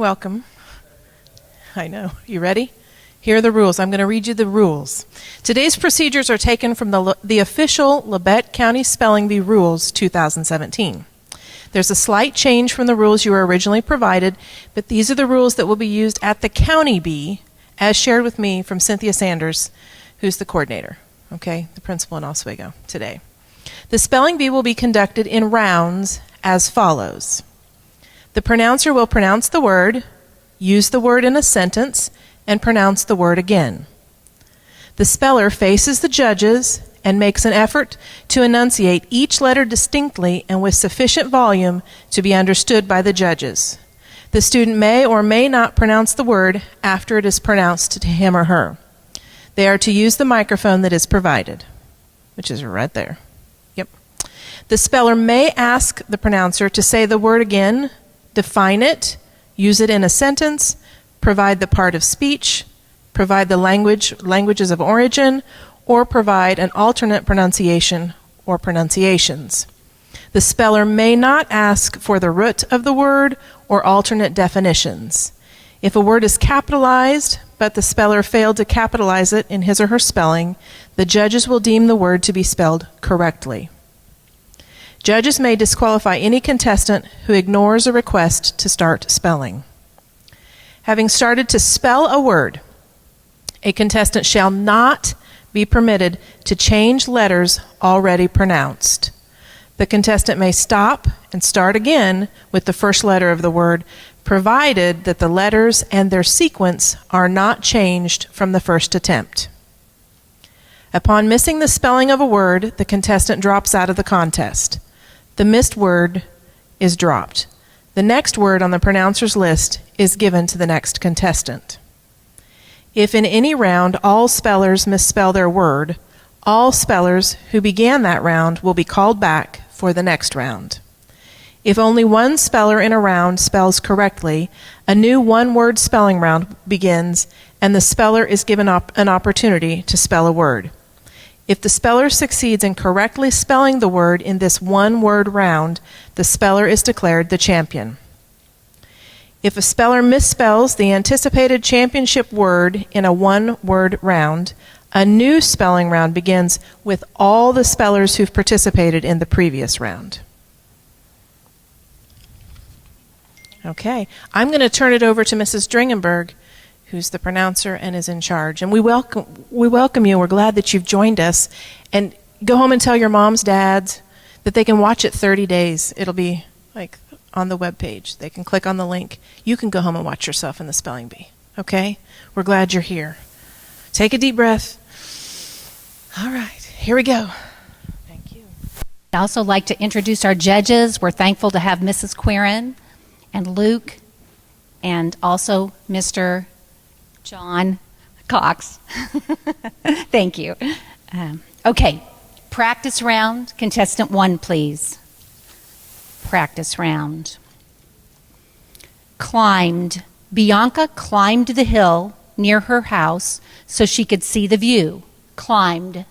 welcome. I know. You ready? Here are the rules. I'm going to read you the rules. Today's procedures are taken from the official Labette County Spelling Bee Rules 2017. There's a slight change from the rules you were originally provided, but these are the rules that will be used at the County Bee, as shared with me from Cynthia Sanders, who's the coordinator, okay, the principal in Oswego today. The spelling bee will be conducted in rounds as follows. The pronouncer will pronounce the word, use the word in a sentence, and pronounce the word again. The speller faces the judges and makes an effort to enunciate each letter distinctly and with sufficient volume to be understood by the judges. The student may or may not pronounce the word after it is pronounced to him or her. They are to use the microphone that is provided, which is right there. Yep. The speller may ask the pronouncer to say the word again, define it, use it in a sentence, provide the part of speech, provide the languages of origin, or provide an alternate pronunciation or pronunciations. The speller may not ask for the root of the word or alternate definitions. If a word is capitalized, but the speller failed to capitalize it in his or her spelling, the judges will deem the word to be spelled correctly. Judges may disqualify any contestant who ignores a request to start spelling. Having started to spell a word, a contestant shall not be permitted to change letters already pronounced. The contestant may stop and start again with the first letter of the word, provided that the letters and their sequence are not changed from the first attempt. Upon missing the spelling of a word, the contestant drops out of the contest. The missed word is dropped. The next word on the pronouncer's list is given to the next contestant. If in any round all spellers misspell their word, all spellers who began that round will be called back for the next round. If only one speller in a round spells correctly, a new one-word spelling round begins, and the speller is given an opportunity to spell a word. If the speller succeeds in correctly spelling the word in this one-word round, the speller is declared the champion. If a speller misspells the anticipated championship word in a one-word round, a new spelling round begins with all the spellers who've participated in the previous round. Okay, I'm going to turn it over to Mrs. Dringenberg, who's the pronouncer and is in charge. And we welcome you. We're glad that you've joined us. And go home and tell your moms, dads, that they can watch it 30 days. It'll be like on the web page. They can click on the link. You can go home and watch yourself in the spelling bee. Okay? We're glad you're here. Take a deep breath. All right, here we go. Thank you. I'd also like to introduce our judges. We're thankful to have Mrs. Quirin and Luke and also Mr. John Cox. Thank you. Okay, practice round. Contestant 1, please. Practice round. Climbed. Bianca climbed the hill near her house so she could see the view. Climbed.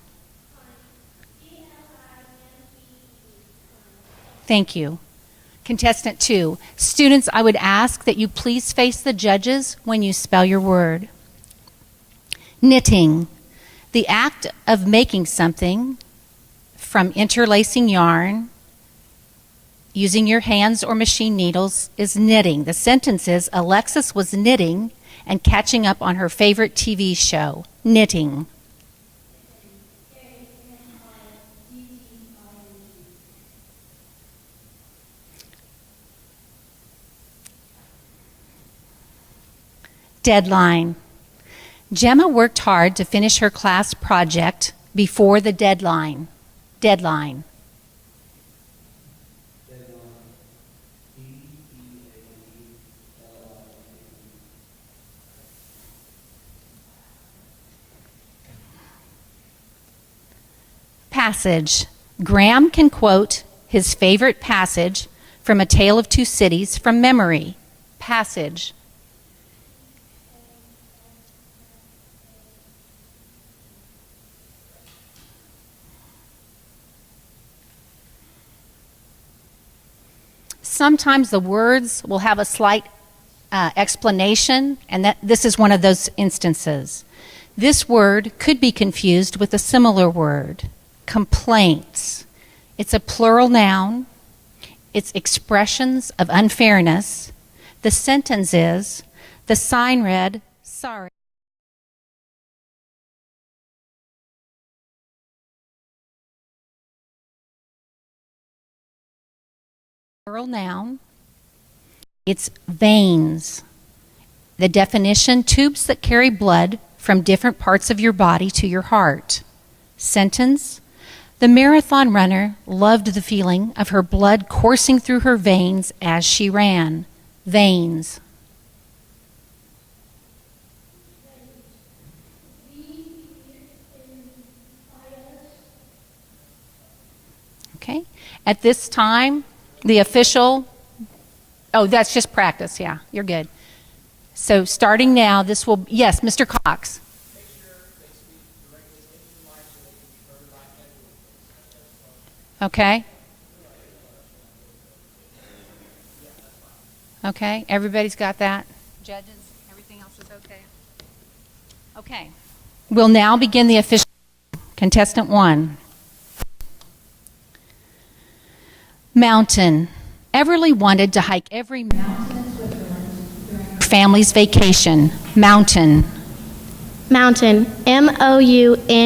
Thank you. Contestant 2. Students, I would ask that you please face the judges when you spell your word. Knitting. The act of making something from interlacing yarn using your hands or machine needles is knitting. The sentence is, Alexis was knitting and catching up on her favorite TV show. Knitting. Deadline. Gemma worked hard to finish her class project before the deadline. Deadline. Passage. Graham can quote his favorite passage from A Tale of Two Cities from memory. Passage. Sometimes the words will have a slight explanation, and that this is one of those instances. This word could be confused with a similar word, complaints. It's a plural noun. It's expressions of unfairness. The sentence is, the sign read, sorry. Plural noun. It's veins. The definition, tubes that carry blood from different parts of your body to your heart. Sentence, the marathon runner loved the feeling of her blood coursing through her veins as she ran. Veins. Okay. At this time, the official, oh, that's just practice. Yeah, you're good. So starting now, this will, yes, Mr. Cox. Okay. Okay, everybody's got that? Judges, everything else is okay? Okay. We'll now begin the official. Contestant 1. Mountain. Everly wanted to hike every mountain in Switzerland during her family's vacation. Mountain. Mountain. Mountain.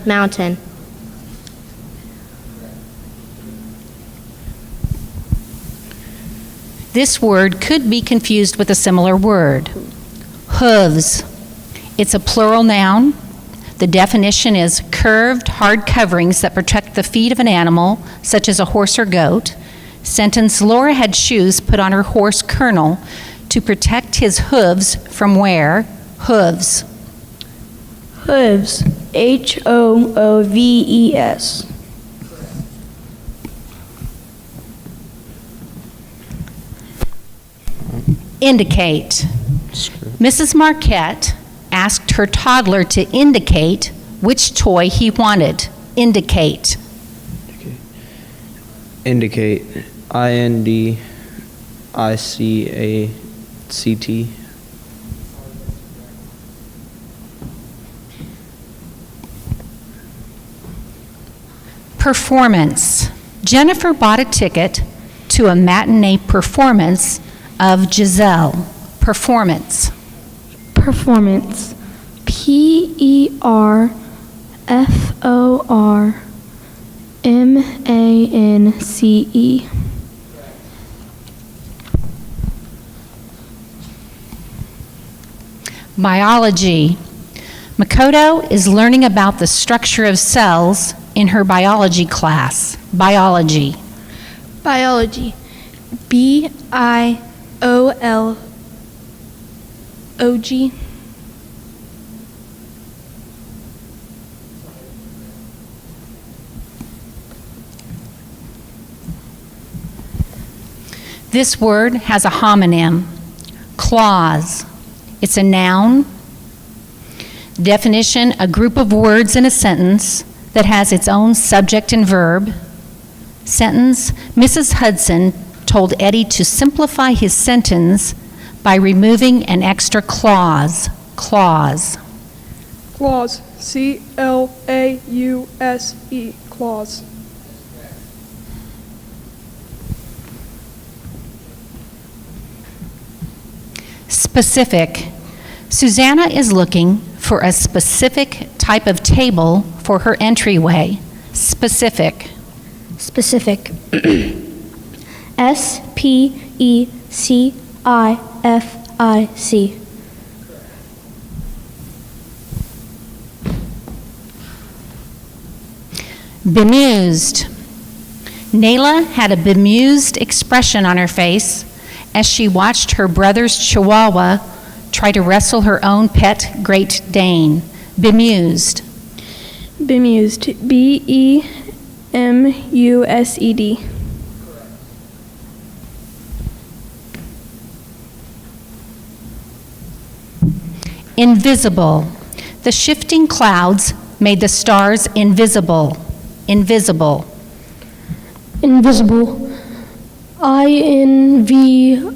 Mountain. This word could be confused with a similar word. Hooves. It's a plural noun. The definition is curved, hard coverings that protect the feet of an animal, such as a horse or goat. Sentence, Laura had shoes put on her horse Colonel to protect his hooves from wear. Hooves. Hooves. Hooves. Indicate. Mrs. Marquette asked her toddler to indicate which toy he wanted. Indicate. Indicate. INDICACT. Performance. Jennifer bought a ticket to a matinee performance of Giselle. Performance. Performance. PERFORMANCE. Biology. Makoto is learning about the structure of cells in her biology class. Biology. Biology. BIOLOG. This word has a homonym. Clause. It's a noun. Definition, a group of words in a sentence that has its own subject and verb. Sentence, Mrs. Hudson told Eddie to simplify his sentence by removing an extra clause. Clause. Clause. CLAUSE. Clause. Specific. Susanna is looking for a specific type of table for her entryway. Specific. Specific. SPECIFIC. Bemused. Nayla had a bemused expression on her face as she watched her brother's Chihuahua try to wrestle her own pet Great Dane. Bemused. Bemused. BEMUSED. Invisible. The shifting clouds made the stars invisible. Invisible. Invisible. invisble.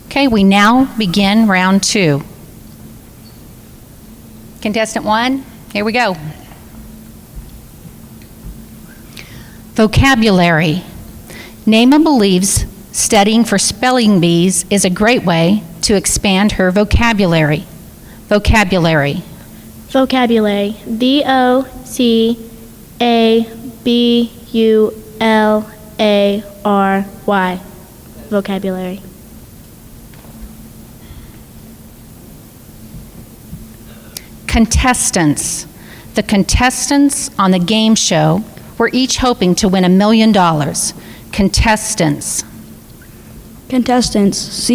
Okay, we now begin round 2. Contestant 1, here we go. Vocabulary. Naima believes studying for spelling bees is a great way to expand her vocabulary. Vocabulary. Vocabulary. vocabulary. Vocabulary. Contestants. The contestants on the game show were each hoping to win $1 million. Contestants. Contestants. Contestants.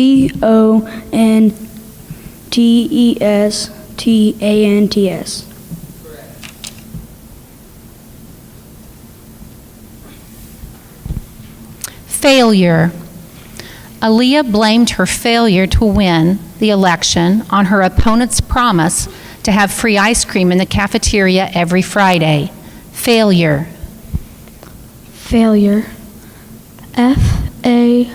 Failure. Aaliyah blamed her failure to win the election on her opponent's promise to have free ice cream in the cafeteria every Friday. Failure. Failure. FAILURE.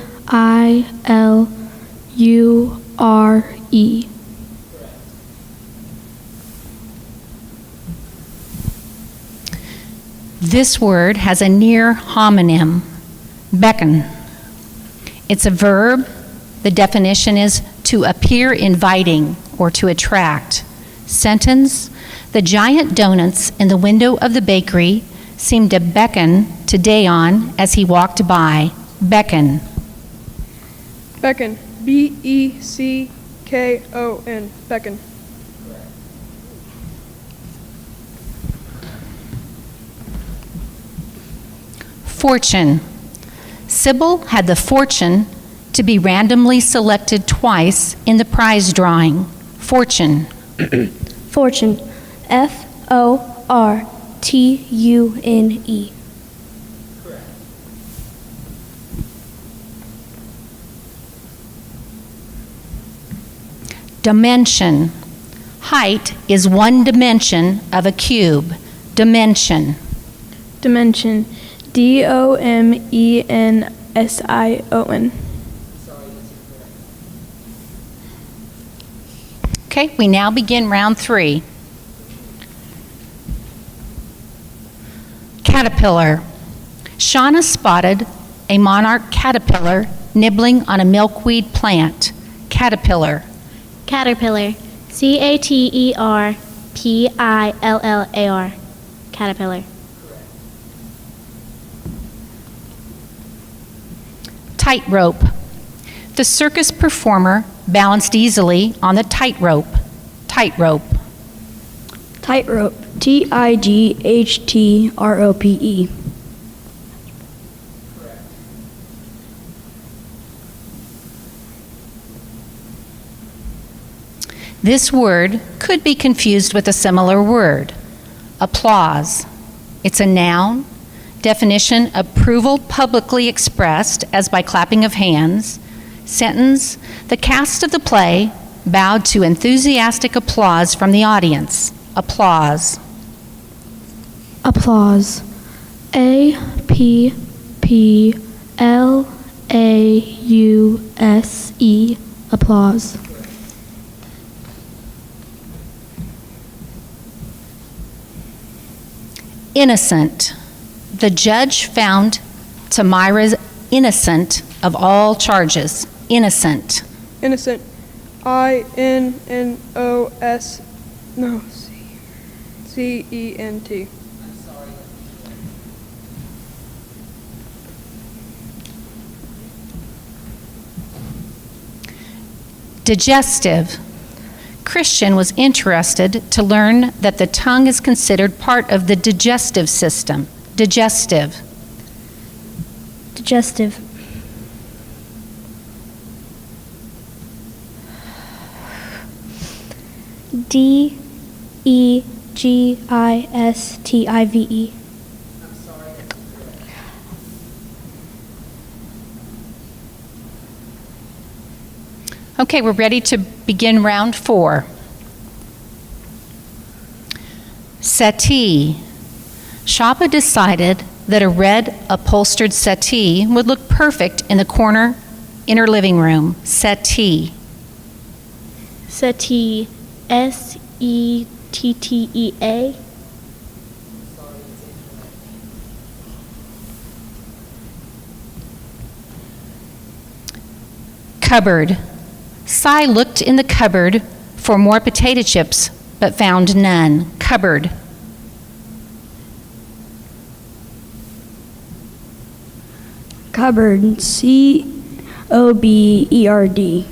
This word has a near homonym, beckon. It's a verb. The definition is to appear inviting or to attract. Sentence, the giant donuts in the window of the bakery seemed to beckon to Dayon as he walked by. Beckon. Beckon. BECKON. Beckon. Fortune. Sybil had the fortune to be randomly selected twice in the prize drawing. Fortune. Fortune. FORTUNE. Dimension. Height is one dimension of a cube. Dimension. Dimension. DOMENSION. Okay, we now begin round 3. Caterpillar. Shauna spotted a monarch caterpillar nibbling on a milkweed plant. Caterpillar. Caterpillar. CATERPILLAR. Caterpillar. Tightrope. The circus performer balanced easily on the tightrope. Tightrope. Tightrope. TIGHTROPE. This word could be confused with a similar word. Applause. It's a noun. Definition, approval publicly expressed as by clapping of hands. Sentence, the cast of the play bowed to enthusiastic applause from the audience. Applause. Applause. APPLAUSE. Applause. Innocent. The judge found Tamira innocent of all charges. Innocent. Innocent. INNOS. No, CENT. Digestive. Christian was interested to learn that the tongue is considered part of the digestive system. Digestive. Digestive. DEGISTIVE. Okay, we're ready to begin round 4. Settee. Shaba decided that a red upholstered settee would look perfect in the corner inner living room. Settee. Settee. SETTEA. Cupboard. Cy looked in the cupboard for more potato chips, but found none. Cupboard. Cupboard. COBERD.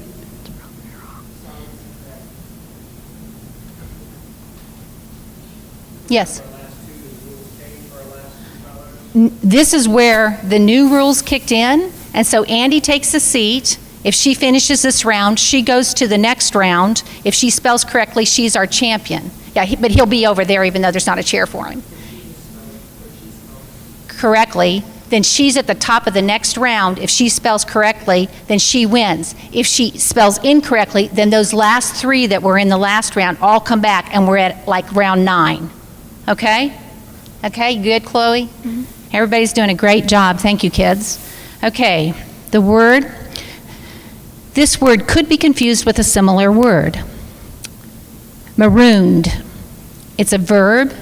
Yes. This is where the new rules kicked in, and so Andy takes a seat. If she finishes this round, she goes to the next round. If she spells correctly, she's our champion. Yeah, but he'll be over there even though there's not a chair for him. Correctly, then she's at the top of the next round. If she spells correctly, then she wins. If she spells incorrectly, then those last three that were in the last round all come back, and we're at like round 9. Okay? Okay, good, Chloe? Mm-hmm. Everybody's doing a great job. Thank you, kids. Okay, the word. This word could be confused with a similar word. Marooned. It's a verb.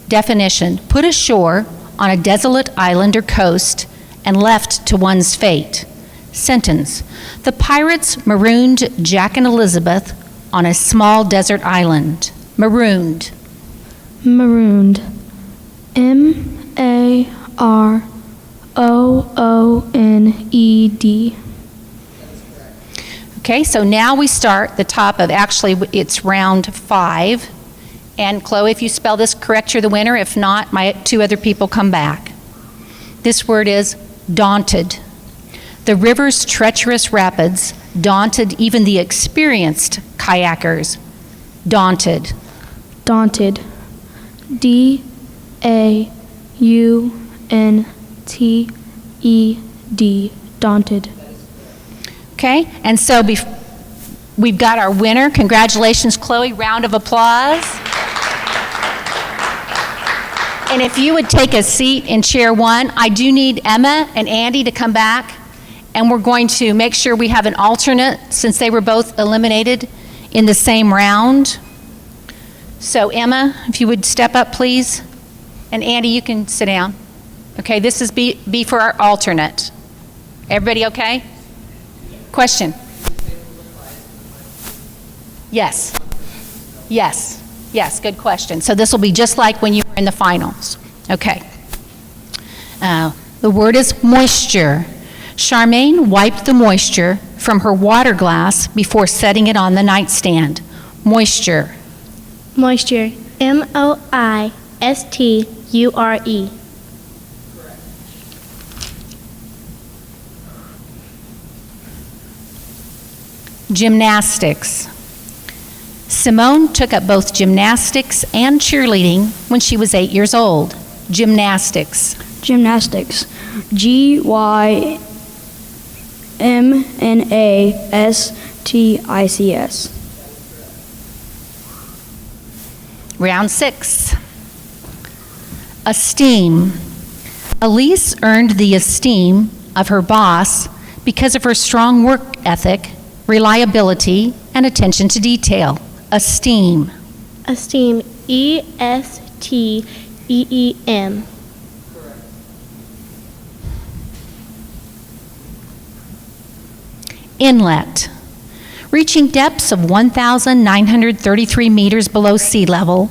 Definition: put ashore on a desolate island or coast and left to one's fate. Sentence: the pirates marooned Jack and Elizabeth on a small desert island. Marooned. Marooned. MAROONED. Okay, so now we start the top of, actually, it's round 5. And Chloe, if you spell this correct, you're the winner. If not, my 2 other people come back. This word is daunted. The river's treacherous rapids daunted even the experienced kayakers. Daunted. Daunted. DAUNTED. Daunted. Okay, and so we've got our winner. Congratulations, Chloe. Round of applause. And if you would take a seat in chair 1, I do need Emma and Andy to come back, and we're going to make sure we have an alternate since they were both eliminated in the same round. So Emma, if you would step up, please. And Andy, you can sit down. Okay, this is B for our alternate. Everybody okay? Question? Yes. Yes. Yes, good question. So this will be just like when you were in the finals. Okay. The word is moisture. Charmaine wiped the moisture from her water glass before setting it on the nightstand. Moisture. Moisture. MOISTURE. Gymnastics. Simone took up both gymnastics and cheerleading when she was 8 years old. Gymnastics. Gymnastics. GYMNASTICS. Round 6. Esteem. Elise earned the esteem of her boss because of her strong work ethic, reliability, and attention to detail. Esteem. Esteem. ESTEEM. Inlet. Reaching depths of 1,933 meters below sea level,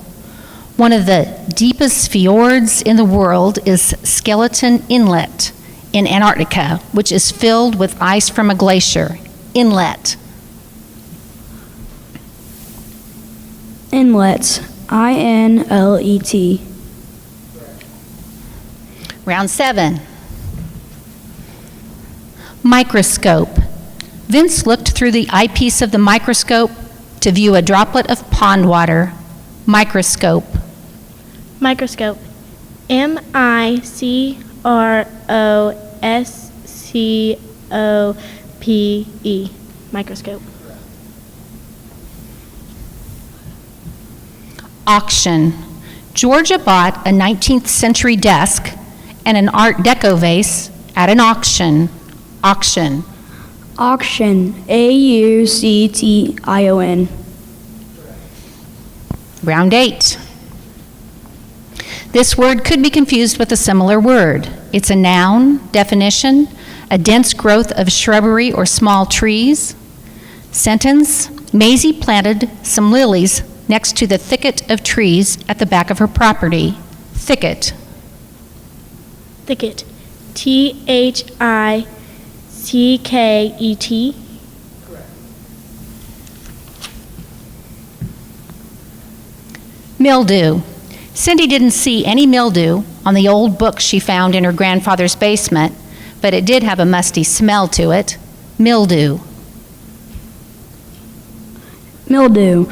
one of the deepest fjords in the world is Skeleton Inlet in Antarctica, which is filled with ice from a glacier. Inlet. Inlets. INLET. Round 7. Microscope. Vince looked through the eyepiece of the microscope to view a droplet of pond water. Microscope. Microscope. MICROSCOPE. Microscope. Auction. Georgia bought a 19th century desk and an Art Deco vase at an auction. Auction. Auction. AUCTION. Round 8. This word could be confused with a similar word. It's a noun, definition, a dense growth of shrubbery or small trees. Sentence, Maisie planted some lilies next to the thicket of trees at the back of her property. Thicket. Thicket. THICKET. Mildew. Cindy didn't see any mildew on the old books she found in her grandfather's basement, but it did have a musty smell to it. Mildew. Mildew.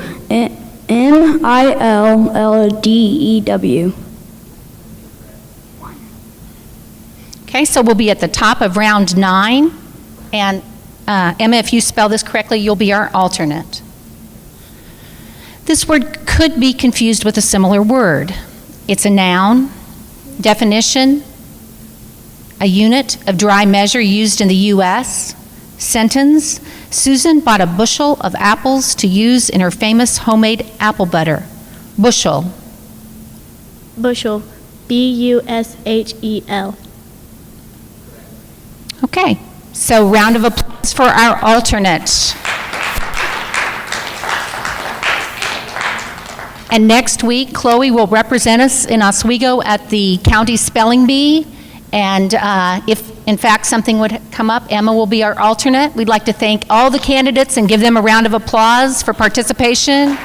MILLDEW. Okay, so we'll be at the top of round 9. And Emma, if you spell this correctly, you'll be our alternate. This word could be confused with a similar word. It's a noun, definition, a unit of dry measure used in the U.S. Sentence, Susan bought a bushel of apples to use in her famous homemade apple butter. Bushel. Bushel. BUSHEL. Okay, so round of applause for our alternate. And next week, Chloe will represent us in Oswego at the county spelling bee. And if, in fact, something would come up, Emma will be our alternate. We'd like to thank all the candidates and give them a round of applause for participation.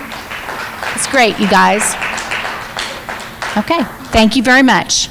It's great, you guys. Okay, thank you very much.